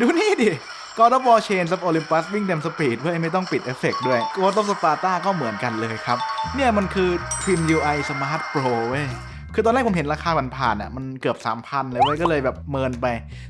ดูนี่ดิ God of War Chains of Olympus วิ่งเต็มสปีดเว้ยไม่ต้องปิดเอฟเฟกต์ด้วย Ghost of Sparta ก็เหมือนกันเลยครับเนี่ยมันคือ Trim UI Smart Pro เว้ยคือตอนแรกผมเห็นราคาผ่านๆอ่ะมันเกือบ 3,000 เลยเว้ยก็เลยแบบเมินไป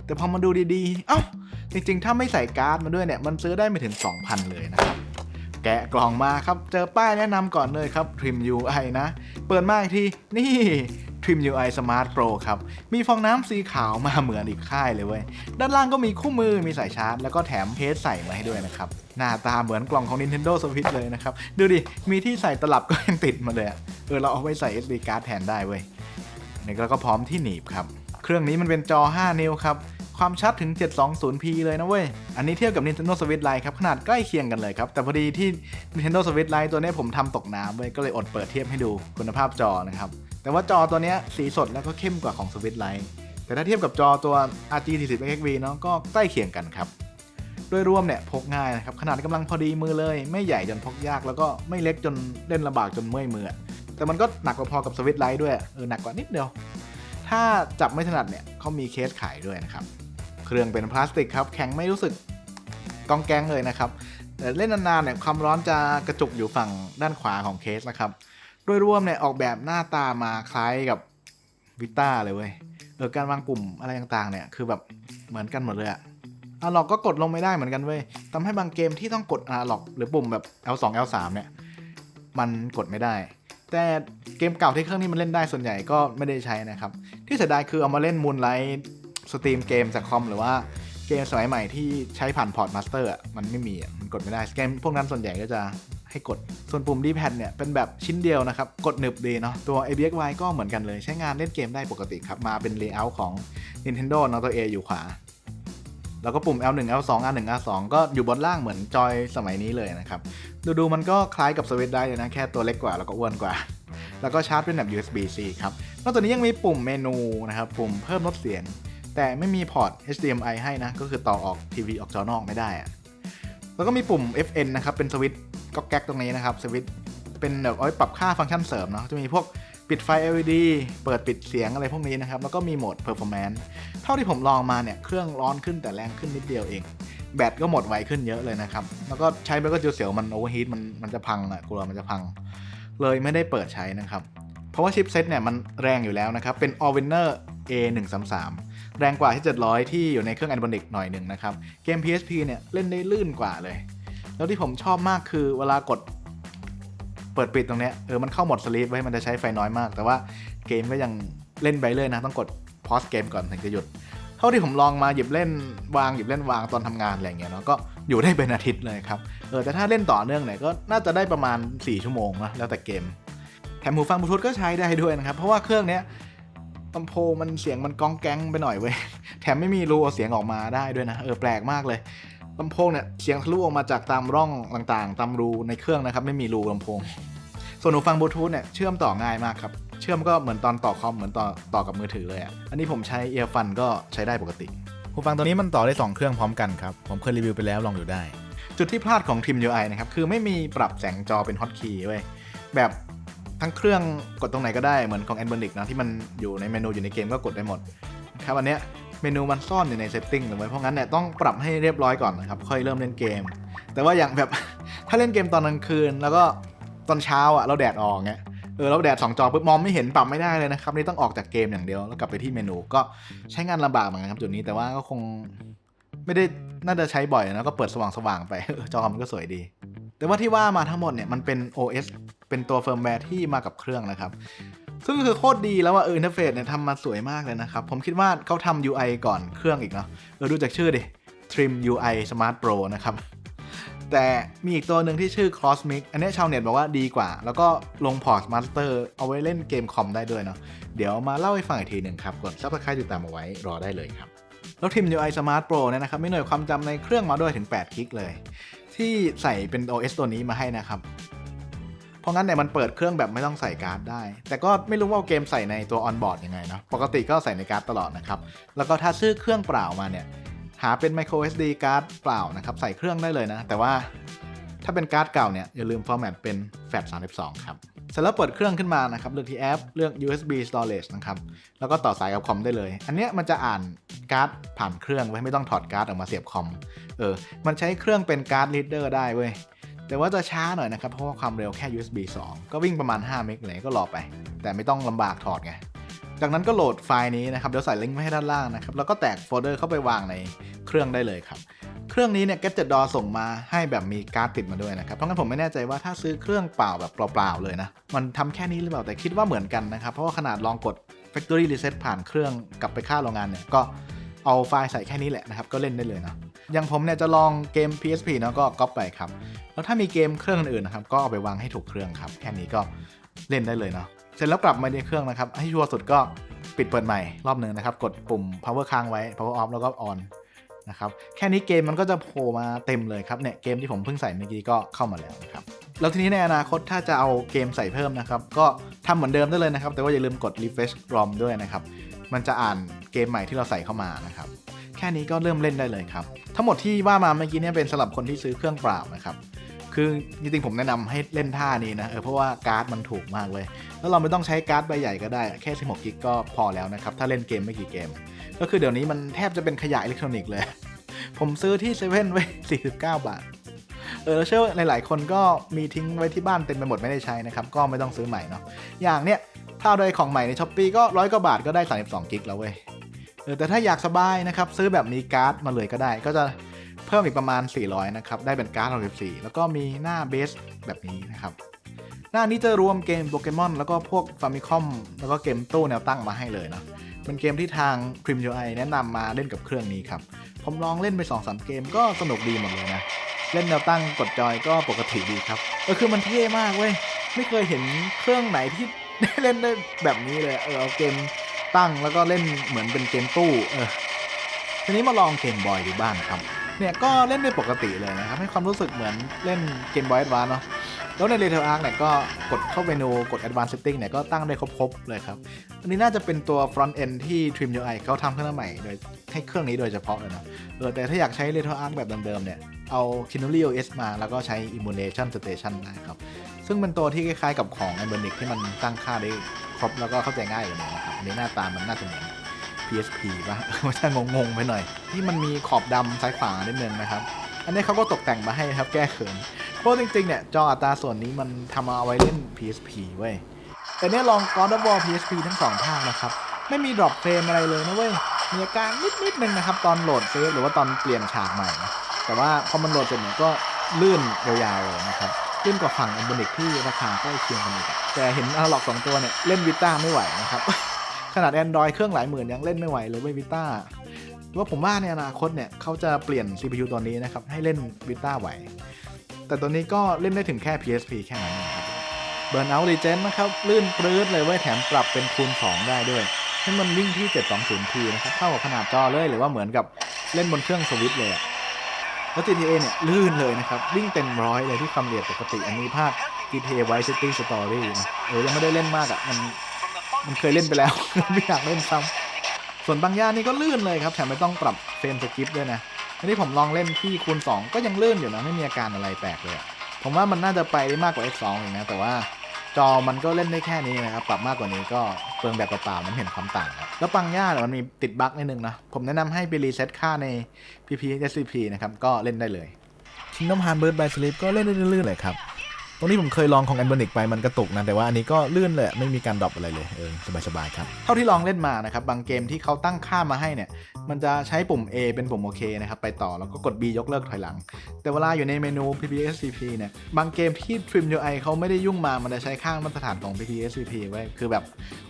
แต่พอมาดูดีๆเอ้าจริงๆถ้าไม่ใส่การ์ดมาด้วยเนี่ยมันซื้อได้ไม่ถึง 2,000 เลยนะครับแกะกล่องมาครับเจอป้ายแนะนำก่อนเลยครับ Trim UI นะเปิดมาอีกทีนี่ Trim UI Smart Pro ครับมีฟองน้ำสีขาวมาเหมือนอีกค่ายเลยเว้ยด้านล่างก็มีคู่มือมีสายชาร์จแล้วก็แถมเคสใส่มาให้ด้วยนะครับหน้าตาเหมือนกล่องของ Nintendo Switch เลยนะครับดูดิมีที่ใส่ตลับก็ยังติดมาเลยเราเอาไว้ใส่ SD card แทนได้เว้ยนี่ก็พร้อมที่หนีบครับเครื่องนี้มันเป็นจอ 5 นิ้วครับความชัดถึง 720p เลยนะเว้ยอันนี้เทียบกับ Nintendo Switch Lite ครับขนาดใกล้เคียงกันเลยครับแต่พอดีที่ Nintendo Switch Lite ตัวนี้ผมทำตกน้ำเว้ยก็เลยอดเปิดเทียบให้ดูคุณภาพจอนะครับแต่ว่าจอตัวนี้สีสดแล้วก็เข้มกว่าของ Switch Lite แต่ถ้าเทียบกับจอตัว RG 40 XV เนาะก็ใกล้เคียงกันครับโดยรวมเนี่ยพกง่ายนะครับขนาดกำลังพอดีมือเลยไม่ใหญ่จนพกยากแล้วก็ไม่เล็กจนเล่นลำบากจนเมื่อยมือแต่มันก็หนักพอๆกับ Switch Lite ด้วยหนักกว่านิดเดียวถ้าจับไม่ถนัดเนี่ยเขามีเคสขายด้วยนะครับเครื่องเป็นพลาสติกครับแข็งไม่รู้สึกกองแกงเลยนะครับแต่เล่นนานๆเนี่ยความร้อนจะกระจุกอยู่ฝั่งด้านขวาของเคสนะครับโดยรวมเนี่ยออกแบบหน้าตามาคล้ายกับวิต้าเลยเว้ยการวางปุ่มอะไรต่างๆเนี่ยคือแบบเหมือนกันหมดเลยอะล็อกก็กดลงไม่ได้เหมือนกันเว้ยทำให้บางเกมที่ต้องกดล็อกหรือปุ่มแบบ L2 L3 เนี่ยมันกดไม่ได้แต่เกมเก่าที่เครื่องนี้มันเล่นได้ส่วนใหญ่ก็ไม่ได้ใช้นะครับที่เสียดายคือเอามาเล่น Moonlight สตรีมเกมจากคอมหรือว่าเกมสมัยใหม่ที่ใช้ผ่านพอร์ตมาสเตอร์มันไม่มีมันกดไม่ได้เกมพวกนั้นส่วนใหญ่ก็จะให้กดส่วนปุ่ม D-pad เนี่ยเป็นแบบชิ้นเดียวนะครับกดหนึบดีเนาะตัว ABXY ก็เหมือนกันเลยใช้งานเล่นเกมได้ปกติครับมาเป็น layout ของ Nintendo เนาะตัว A อยู่ขวาแล้วก็ปุ่ม L1 L2 R1 R2 ก็อยู่บนล่างเหมือนจอยสมัยนี้เลยนะครับดูมันก็คล้ายกับ Switch ได้เลยนะแค่ตัวเล็กกว่าแล้วก็อ้วนกว่าแล้วก็ชาร์จเป็นแบบ USB-C ครับนอกจากนี้ยังมีปุ่มเมนูนะครับปุ่มเพิ่มลดเสียงแต่ไม่มีพอร์ต HDMI ให้นะก็คือต่อออกทีวีออกจอนอกไม่ได้แล้วก็มีปุ่ม FN นะครับเป็นสวิตช์ก็แก๊กตรงนี้นะครับสวิตช์เป็นแบบเอาไว้ปรับค่าฟังก์ชันเสริมเนาะจะมีพวกปิดไฟ LED เปิดปิดเสียงอะไรพวกนี้นะครับแล้วก็มีโหมด Performance เท่าที่ผมลองมาเนี่ยเครื่องร้อนขึ้นแต่แรงขึ้นนิดเดียวเองแบตก็หมดไวขึ้นเยอะเลยนะครับแล้วก็ใช้ไปก็เสียวมันโอเวอร์ฮีทมันจะพังกลัวมันจะพังเลยไม่ได้เปิดใช้นะครับเพราะว่าชิปเซตเนี่ยมันแรงอยู่แล้วนะครับเป็น Allwinner A133 แรงกว่าที่700ที่อยู่ในเครื่อง Anbonic หน่อยหนึ่งนะครับเกม PSP เนี่ยเล่นได้ลื่นกว่าเลยแล้วที่ผมชอบมากคือเวลากดเปิดปิดตรงเนี้ยมันเข้าโหมดสลีปไว้มันจะใช้ไฟน้อยมากแต่ว่าเกมก็ยังเล่นไปเลยนะต้องกดพอสเกมก่อนถึงจะหยุดเท่าที่ผมลองมาหยิบเล่นวางตอนทำงานอะไรเงี้ยเนาะก็อยู่ได้เป็นอาทิตย์เลยครับแต่ถ้าเล่นต่อเนื่องเนี่ยก็น่าจะได้ประมาณ4ชั่วโมงนะแล้วแต่เกมแถมหูฟังบลูทูธก็ใช้ได้ด้วยนะครับเพราะว่าเครื่องเนี้ยลำโพงมันเสียงมันก้องแก๊งไปหน่อยเว้ยแถมไม่มีรูเอาเสียงออกมาได้ด้วยนะแปลกมากเลยลำโพงเนี่ยเสียงทะลุออกมาจากตามร่องต่างๆตามรูในเครื่องนะครับไม่มีรูลำโพงส่วนหูฟังบลูทูธเนี่ยเชื่อมต่อง่ายมากครับเชื่อมก็เหมือนตอนต่อคอมเหมือนต่อกับมือถือเลยอันนี้ผมใช้เอียร์ฟันก็ใช้ได้ปกติหูฟังตัวนี้มันต่อได้2เครื่องพร้อมกันครับผมเคยรีวิวไปแล้วลองดูได้จุดที่พลาดของ Trim UI นะครับคือไม่มีปรับแสงจอเป็นฮอตคีย์เว้ยแบบทั้งเครื่องกดตรงไหนก็ได้เหมือนของ Anbonic นะที่มันอยู่ในเมนูอยู่ในเกมก็กดได้หมดครับอันเนี้ยเมนูมันซ่อนอยู่ในเซตติ้งเลยเพราะงั้นเนี่ยต้องปรับให้เรียบร้อยก่อนนะครับค่อยเริ่มเล่นเกมแต่ว่าอย่างแบบ ถ้าเล่นเกมตอนกลางคืนแล้วก็ตอนเช้าเราแดดออกเงี้ยแล้วแดด2จอปุ๊บมองไม่เห็นปรับไม่ได้เลยนะครับนี่ต้องออกจากเกมอย่างเดียวแล้วกลับไปที่เมนูก็ใช้งานลำบากเหมือนกันครับจุดนี้แต่ว่าก็คงไม่ได้น่าจะใช้บ่อยนะก็เปิดสว่างๆไปจอมันก็สวยดีแต่ว่าที่ว่ามาทั้งหมดเนี่ยมันเป็น OS เป็นตัวเฟิร์มแวร์ที่มากับเครื่องนะครับซึ่งคือโคตรดีแล้วว่าอินเทอร์เฟซเนี่ยทำมาสวยมากเลยนะครับผมคิดว่าเขาทำ UI ก่อนเครื่องอีกเนาะดูจากชื่อดิ Trim UI Smart Pro นะครับแต่มีอีกตัวหนึ่งที่ชื่อ Cosmic อันนี้ชาวเน็ตบอกว่าดีกว่าแล้วก็ลงพอร์ต Master เอาไว้เล่นเกมคอมได้ด้วยเนาะเดี๋ยวมาเล่าให้ฟังอีกทีหนึ่งครับกด Subscribe ติดตามเอาไว้รอได้เลยครับแล้ว Trim UI Smart Pro เนี่ยนะครับมีหน่วยความจำในเครื่องมาด้วยถึง8 กิกเลยที่ใส่เป็น OS ตัวนี้มาให้นะครับเพราะงั้นเนี่ยมันเปิดเครื่องแบบไม่ต้องใส่การ์ดได้แต่ก็ไม่รู้ว่าเกมใส่ในตัว on-board ยังไงเนาะปกติก็ใส่ในการ์ดตลอดนะครับแล้วก็ถ้าซื้อเครื่องเปล่ามาเนี่ยหาเป็น micro SD การ์ดเปล่านะครับใส่เครื่องได้เลยนะแต่ว่าถ้าเป็นการ์ดเก่าเนี่ยอย่าลืม format เป็น FAT32 ครับเสร็จแล้วเปิดเครื่องขึ้นมานะครับเลือกที่แอปเลือก USB storage นะครับแล้วก็ต่อสายกับคอมได้เลยอันเนี้ยมันจะอ่าน การ์ดผ่านเครื่องไว้ไม่ต้องถอดการ์ดออกมาเสียบคอมมันใช้เครื่องเป็นการ์ดรีดเดอร์ได้เว้ยแต่ว่าจะช้าหน่อยนะครับเพราะว่าความเร็วแค่ USB 2 ก็วิ่งประมาณ5 เมกเลยก็รอไปแต่ไม่ต้องลำบากถอดไงจากนั้นก็โหลดไฟล์นี้นะครับเดี๋ยวใส่ลิงก์ไว้ให้ด้านล่างนะครับแล้วก็แตกโฟลเดอร์เข้าไปวางในเครื่องได้เลยครับเครื่องนี้เนี่ย Gadgetdoor ส่งมาให้แบบมีการ์ดติดมาด้วยนะครับเพราะงั้นผมไม่แน่ใจว่าถ้าซื้อเครื่องเปล่าแบบเปล่าๆเลยนะมันทำแค่นี้หรือเปล่าแต่คิดว่าเหมือนกันนะครับเพราะว่าขนาดลองกด Factory Reset ผ่านเครื่องกลับไปค่าโรงงานเนี่ยก็เอาไฟล์ใส่แค่นี้แหละนะครับก็เล่นได้เลยนะอย่างผมเนี่ยจะลองเกม PSP เนาะก็ก๊อปไปครับแล้วถ้ามีเกมเครื่องอื่นๆนะครับก็เอาไปวางให้ถูกเครื่องครับแค่นี้ก็เล่นได้เลยเนาะเสร็จแล้วกลับมาในเครื่องนะครับให้ชัวร์สุดก็ปิดเปิดใหม่รอบนึงนะครับกดปุ่ม power ค้างไว้ power off แล้วก็ on นะครับแค่นี้เกมมันก็จะโผล่มาเต็มเลยครับเนี่ยเกมที่ผมเพิ่งใส่เมื่อกี้ก็เข้ามาแล้วนะครับแล้วทีนี้ในอนาคตถ้าจะเอาเกมใส่เพิ่มนะครับก็ทำเหมือนเดิมได้เลยนะครับแต่ว่าอย่าลืมกด refresh ROM ด้วยนะครับมันจะอ่านเกมใหม่ที่เราใส่เข้ามานะครับแค่นี้ก็เริ่มเล่นได้เลยครับทั้งหมดที่ว่ามาเมื่อกี้เนี่ยเป็นสำหรับคนที่ซื้อเครื่องเปล่านะครับคือจริงๆผมแนะนำให้เล่นท่านี้นะเพราะว่าการ์ดมันถูกมากเลยแล้วเราไม่ต้องใช้การ์ดใบใหญ่ก็ได้แค่16 กิกก็พอแล้วนะครับถ้าเล่นเกมไม่กี่เกมก็คือเดี๋ยวนี้มันแทบจะเป็นขยะอิเล็กทรอนิกส์เลยผมซื้อที่เซเว่นไว้49 บาทแล้วเชื่อหลายๆคนก็มีทิ้งไว้ที่บ้านเต็มไปหมดไม่ได้ใช้นะครับก็ไม่ต้องซื้อใหม่เนาะอย่างเนี้ยถ้าเอาโดยของใหม่ใน Shopee ก็100 กว่าบาทก็ได้32 กิกแล้วเว้ยแต่ถ้าอยากสบายนะครับซื้อแบบมีการ์ดมาเลยก็ได้ก็จะเพิ่มอีกประมาณ400นะครับได้เป็นการ์ด64แล้วก็มีหน้าเบสแบบนี้นะครับหน้านี้จะรวมเกมโปเกมอนแล้วก็พวกฟามิคอมแล้วก็เกมตู้แนวตั้งมาให้เลยเนาะเป็นเกมที่ทาง Prim UI แนะนำมาเล่นกับเครื่องนี้ครับผมลองเล่นไป 2-3 เกมก็สนุกดีหมดเลยนะเล่นแนวตั้งกดจอยก็ปกติดีครับคือมันเท่มากเว้ยไม่เคยเห็นเครื่องไหนที่ได้เล่นได้แบบนี้เลยเอาเกมตั้งแล้วก็เล่นเหมือนเป็นเกมตู้ทีนี้มาลองเกมบอยดูบ้างครับเนี่ยก็เล่นได้ปกติเลยนะครับให้ความรู้สึกเหมือนเล่นเกมบอยแอดวานซ์เนาะแล้วใน Retail Arc เนี่ยก็กดเข้าเมนูกด Advanced Setting เนี่ยก็ตั้งได้ครบเลยครับอันนี้น่าจะเป็นตัว Front End ที่ Trim UI เขาทำขึ้นมาใหม่โดยให้เครื่องนี้โดยเฉพาะเลยนะแต่ถ้าอยากใช้ Retail Arc แบบเดิมๆเนี่ยเอา Kinuri OS มาแล้วก็ใช้ Emulation Station ได้ครับซึ่งเป็นตัวที่คล้ายๆกับของ Ionic ที่มันตั้งค่าได้ครบแล้วก็เข้าใจง่ายเลยนะครับอันนี้หน้าตามันน่าจะเหมือน PSP ป่ะมันจะงงๆไปหน่อยที่มันมีขอบดำซ้ายขวานิดนึงนะครับอันนี้เขาก็ตกแต่งมาให้ครับแก้เขินเพราะจริงๆเนี่ยจออัตราส่วนนี้มันทำเอาไว้เล่น PSP เว้ยแต่เนี่ยลอง God of War PSP ทั้ง2 ภาคนะครับไม่มีดรอปเฟรมอะไรเลยนะเว้ยมีอาการนิดนึงนะครับตอนโหลดเซฟหรือว่าตอนเปลี่ยนฉากใหม่นะแต่ว่าพอมันโหลดเสร็จเนี่ยก็ลื่นยาวๆเลยนะครับลื่นกว่าฝั่ง Ionic ที่ราคาใกล้เคียงกันอีกแต่เห็นAnalog 2 ตัวเนี่ยเล่น Vita ไม่ไหวนะครับขนาด Android เครื่องหลายหมื่นยังเล่นไม่ไหวเลยเว้ย Vita ว่าผมว่าในอนาคตเนี่ยเขาจะเปลี่ยน CPU ตัวนี้นะครับให้เล่น Vita ไหวแต่ตัวนี้ก็เล่นได้ถึงแค่ PSP แค่นั้นนะครับ Burnout Legend นะครับลื่นปลื้ดเลยเว้ยแถมปรับเป็นคูณ 2 ได้ด้วยให้มันวิ่งที่ 720p นะครับเท่ากับขนาดจอเลยหรือว่าเหมือนกับเล่นบนเครื่องสวิตช์เลยแล้ว GTA เนี่ยลื่นเลยนะครับวิ่งเต็มร้อยเลยที่ความเร็วปกติอันนี้ภาค GTA Vice City Story นะยังไม่ได้เล่นมากมันเคยเล่นไปแล้ว ไม่อยากเล่นซ้ำส่วนบางย่านนี่ก็ลื่นเลยครับแถมไม่ต้องปรับเฟรมสกิปด้วยนะอันนี้ผมลองเล่นที่คูณ 2ก็ยังลื่นอยู่นะไม่มีอาการอะไรแปลกเลยผมว่ามันน่าจะไปได้มากกว่า X2 อีกนะแต่ว่าจอมันก็เล่นได้แค่นี้นะครับปรับมากกว่านี้ก็เปลืองแบบเปล่าๆมันเห็นความต่างแล้วบางย่านมันมีติดบั๊กนิดนึงนะผมแนะนำให้ไปรีเซ็ตค่าใน PPSCP นะครับก็เล่นได้เลย Kingdom Hearts Birth by Sleep ก็เล่นได้ลื่นๆเลยครับตรงนี้ผมเคยลองของ Ionic ไปมันกระตุกนะแต่ว่าอันนี้ก็ลื่นเลยไม่มีการดรอปอะไรเลยสบายๆครับเท่าที่ลองเล่นมานะครับบางเกมที่เขาตั้งค่ามาให้เนี่ยมันจะใช้ปุ่ม A เป็นปุ่มโอเคนะครับไปต่อแล้วก็กด B ยกเลิกถอยหลังแต่เวลาอยู่ในเมนู PPSCP เนี่ยบางเกมที่ Trim UI เขาไม่ได้ยุ่งมามันจะใช้ค่ามาตรฐานของ PPSCP ไว้คือแบบ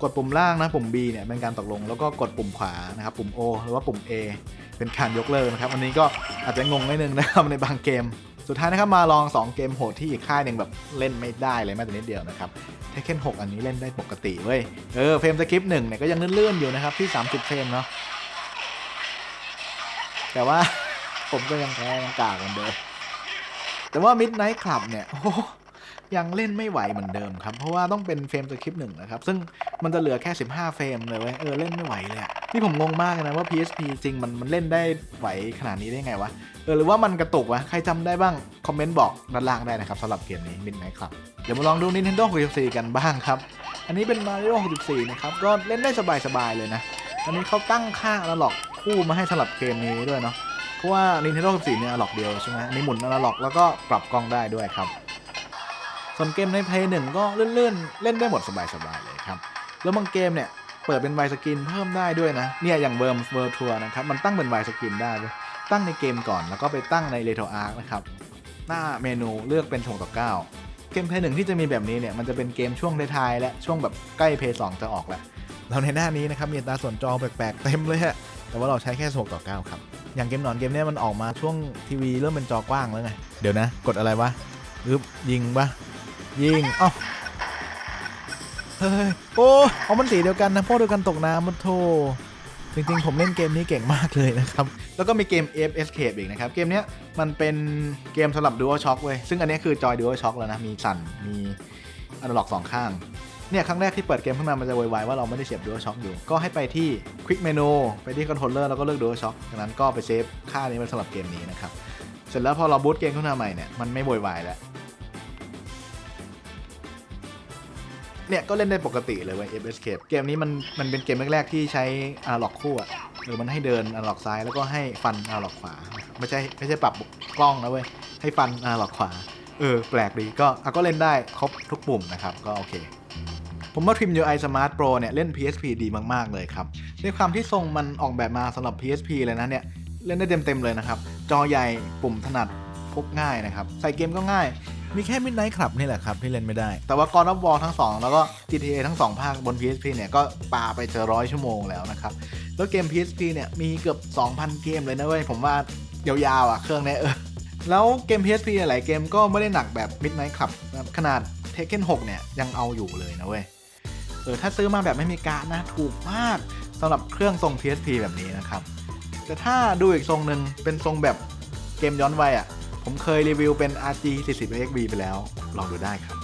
กดปุ่มล่างนะปุ่ม B เนี่ยเป็นการตกลงแล้วก็กดปุ่มขวานะครับปุ่ม O หรือว่าปุ่ม A เป็นการยกเลิกนะครับอันนี้ก็อาจจะงงนิดนึงนะครับในบางเกมสุดท้ายนะครับมาลอง2 เกมโหดที่อีกค่ายหนึ่งแบบเล่นไม่ได้เลยแม้แต่นิดเดียวนะครับ Tekken 6 อันนี้เล่นได้ปกติเว้ยเฟรมสคริปต์1เนี่ยก็ยังเลื่อนๆอยู่นะครับที่30 เฟรมเนาะแต่ว่า ผมก็ยังแพ้ยังกากเหมือนเดิมแต่ว่า Midnight Club เนี่ยยังเล่นไม่ไหวเหมือนเดิมครับเพราะว่าต้องเป็นเฟรมสคริปต์1นะครับซึ่งมันจะเหลือแค่15 เฟรมเลยเว้ยเล่นไม่ไหวเลยนี่ผมงงมากเลยนะว่า PSP จริงมันเล่นได้ไหวขนาดนี้ได้ไงวะหรือว่ามันกระตุกวะใครจำได้บ้างคอมเมนต์บอกด้านล่างได้นะครับสำหรับเกมนี้ Midnight Club เดี๋ยวมาลองดู Nintendo 64 กันบ้างครับอันนี้เป็น Mario 64 นะครับก็เล่นได้สบายๆเลยนะอันนี้เขาตั้งค่าAnalog คู่มาให้สำหรับเกมนี้ด้วยเนาะเพราะว่า Nintendo 64เนี่ยอนาล็อกเดียวใช่ไหมอันนี้หมุนอนาล็อกแล้วก็ปรับกล้องได้ด้วยครับส่วนเกมใน Play 1ก็ลื่นๆเล่นได้หมดสบายๆเลยครับแล้วบางเกมเนี่ยเปิดเป็นไวสกรีนเพิ่มได้ด้วยนะเนี่ยอย่างเวิร์มทัวร์นะครับมันตั้งเป็นไวสกรีนได้เลยตั้งในเกมก่อนแล้วก็ไปตั้งใน Retro Arc นะครับหน้าเมนูเลือกเป็น6:9เกม Play 1ที่จะมีแบบนี้เนี่ยมันจะเป็นเกมช่วงท้ายๆและช่วงแบบใกล้ Play 2จะออกแล้วเราในหน้านี้นะครับมีอัตราส่วนจอแปลกๆเต็มเลยฮะแต่ว่าเราใช้แค่6:9ครับอย่างเกมหนอนเกมนี้มันออกมาช่วงทีวีเริ่มเป็นจอกว้างแล้วไงเดี๋ยวนะกดอะไรวะยิงปะยิงอ้าวเฮ้ยโอ้เอามันสีเดียวกันนะพวกเดียวกันตกน้ำมันโธ่จริงๆผมเล่นเกมนี้เก่งมากเลยนะครับแล้วก็มีเกม Ape Escape อีกนะครับเกมนี้มันเป็นเกมสำหรับ DualShock เว้ยซึ่งอันนี้คือจอย DualShock แล้วนะมีสั่นมีอนาล็อก2ข้างเนี่ยครั้งแรกที่เปิดเกมขึ้นมามันจะวายว่าเราไม่ได้เสียบ DualShock อยู่ก็ให้ไปที่ Quick Menu ไปที่ Controller แล้วก็เลือก DualShock จากนั้นก็ไปเซฟค่านี้ไว้สำหรับเกมนี้นะครับเสร็จแล้วพอเราบูตเกมขึ้นมาใหม่เนี่ยมันไม่วายแล้วเนี่ยก็เล่นได้ปกติเลยเว้ย Ape Escape เกมนี้มันเป็นเกมแรกๆที่ใช้อนาล็อกคู่หรือมันให้เดินอนาล็อกซ้ายแล้วก็ให้ฟันอนาล็อกขวาไม่ใช่ปรับกล้องนะเว้ยให้ฟันอนาล็อกขวาแปลกดีก็เล่นได้ครบทุกปุ่มนะครับก็โอเคผมว่า Trim UI Smart Pro เนี่ยเล่น PSP ดีมากๆเลยครับด้วยความที่ทรงมันออกแบบมาสำหรับ PSP เลยนะเนี่ยเล่นได้เต็มๆเลยนะครับจอใหญ่ปุ่มถนัดพกง่ายนะครับใส่เกมก็ง่ายมีแค่ Midnight Club นี่แหละครับที่เล่นไม่ได้แต่ว่า God of War ทั้ง2แล้วก็ GTA ทั้ง2ภาคบน PSP เนี่ยก็ปาไปเจอ100 ชั่วโมงแล้วนะครับแล้วเกม PSP เนี่ยมีเกือบ 2,000 เกมเลยนะเว้ยผมว่ายาวๆเครื่องนี้แล้วเกม PSP หลายเกมก็ไม่ได้หนักแบบ Midnight Club ขนาด Tekken 6เนี่ยยังเอาอยู่เลยนะเว้ยถ้าซื้อมาแบบไม่มีการ์ดนะถูกมากสำหรับเครื่องทรง PSP แบบนี้นะครับแต่ถ้าดูอีกทรงหนึ่งเป็นทรงแบบเกมย้อนวัยผมเคยรีวิวเป็น RG 40 XB ไปแล้วลองดูได้ครับ